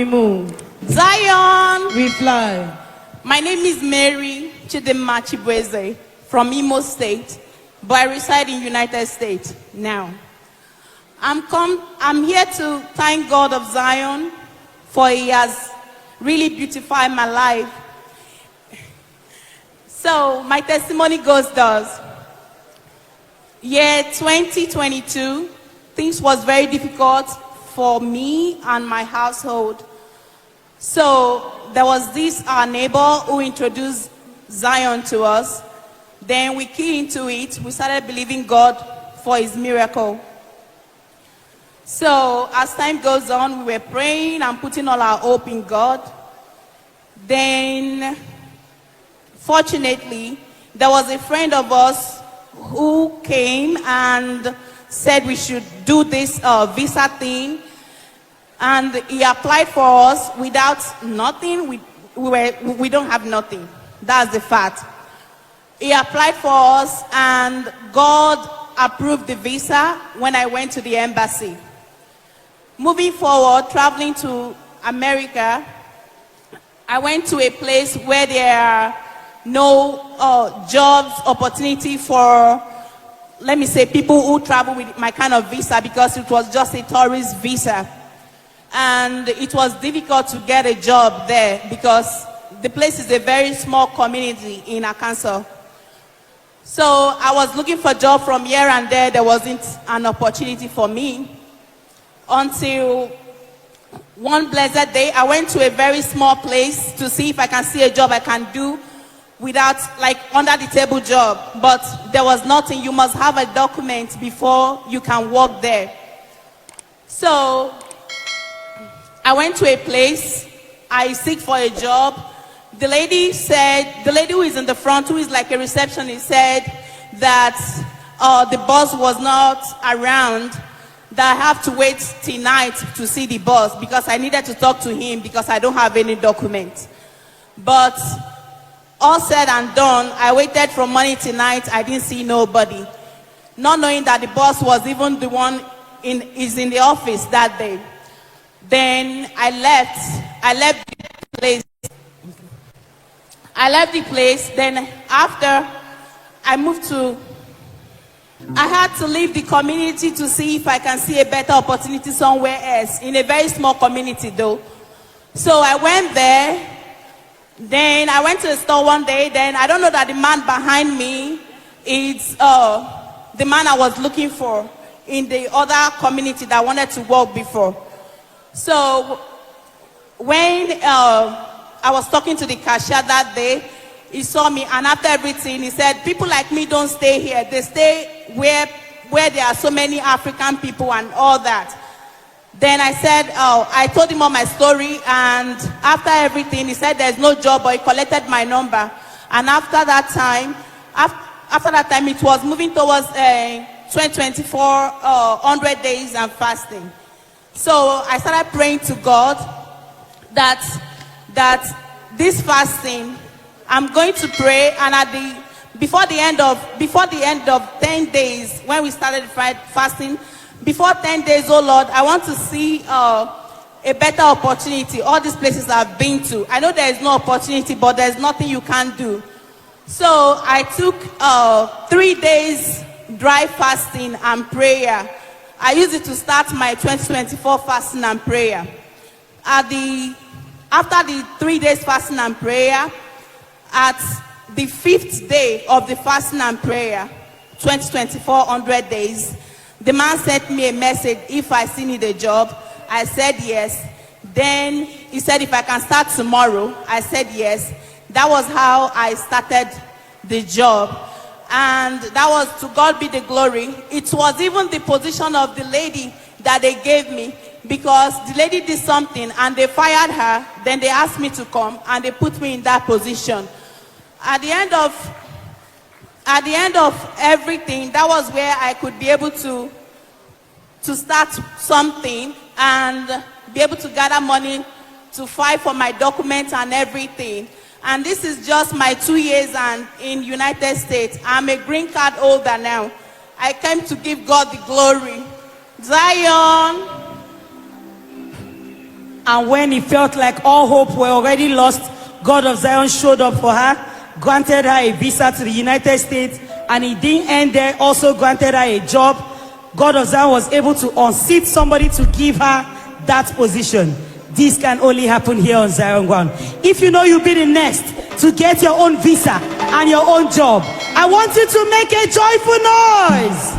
we move. Zion, We fly. my name is Mary Chidimma Chibweze from Imo State, but I reside in United States now. I'm here to thank God of Zion for He has really beautified my life. So my testimony goes thus. Year 2022, things was very difficult for me and my household. So there was this our neighbor who introduced Zion to us. Then we key into it. We started believing God for His miracle. So as time goes on, we were praying and putting all our hope in God. Then, fortunately, there was a friend of us who came and said we should do this visa thing. And he applied for us without nothing. We don't have nothing. That's the fact. He applied for us and God approved the visa when I went to the embassy. Moving forward, traveling to America, I went to a place where there are no jobs, opportunity for, let me say, people who travel with my kind of visa, because it was just a tourist visa. And it was difficult to get a job there because the place is a very small community in Arkansas. So I was looking for a job from here and there. There wasn't an opportunity for me until one blessed day I went to a very small place to see if I can see a job I can do without, like, under the table job. But there was nothing. You must have a document before you can work there. So I went to a place, I seek for a job. The lady who is in the front, who is like a receptionist, said that the boss was not around, that I have to wait till night to see the boss because I needed to talk to him because I don't have any document. But all said and done, I waited from morning till night. I didn't see nobody, not knowing that the boss was even the one is in the office that day. Then I left the place. Then after I moved to, I had to leave the community to see if I can see a better opportunity somewhere else, in a very small community though. So I went there. Then I went to the store one day. Then I don't know that the man behind me is the man I was looking for in the other community that I wanted to work before. So when I was talking to the cashier that day, he saw me, and after everything, he said, people like me don't stay here. They stay where there are so many African people and all that. Then I said, I told him all my story, and after everything, he said there's no job, but he collected my number. And after that time, it was moving towards 2024, 100 days and fasting. So I started praying to God that this fasting, I'm going to pray, and before the end of 10 days, when we started fasting, before 10 days, oh Lord, I want to see a better opportunity. All these places I've been to, I know there is no opportunity, but there's nothing you can do. So I took 3 days dry fasting and prayer. I used it to start my 2024 fasting and prayer. After the 3 days fasting and prayer, at the 5th day of the fasting and prayer, 2024 100 days, the man sent me a message if I still need a job. I said yes. Then he said if I can start tomorrow. I said yes. That was how I started the job. And that was, to God be the glory. It was even the position of the lady that they gave me, because the lady did something and they fired her. Then they asked me to come and they put me in that position. At the end of everything, that was where I could be able to start something and be able to gather money to fight for my documents and everything. And this is just my 2 years and in United States. I'm a green card holder now. I came to give God the glory. Zion. And when it felt like all hope were already lost, God of Zion showed up for her, granted her a visa to the United States, and he didn't end there, also granted her a job. God of Zion was able to unseat somebody to give her that position. This can only happen here on Zion ground. If you know you'll be the next to get your own visa and your own job, I want you to make a joyful noise.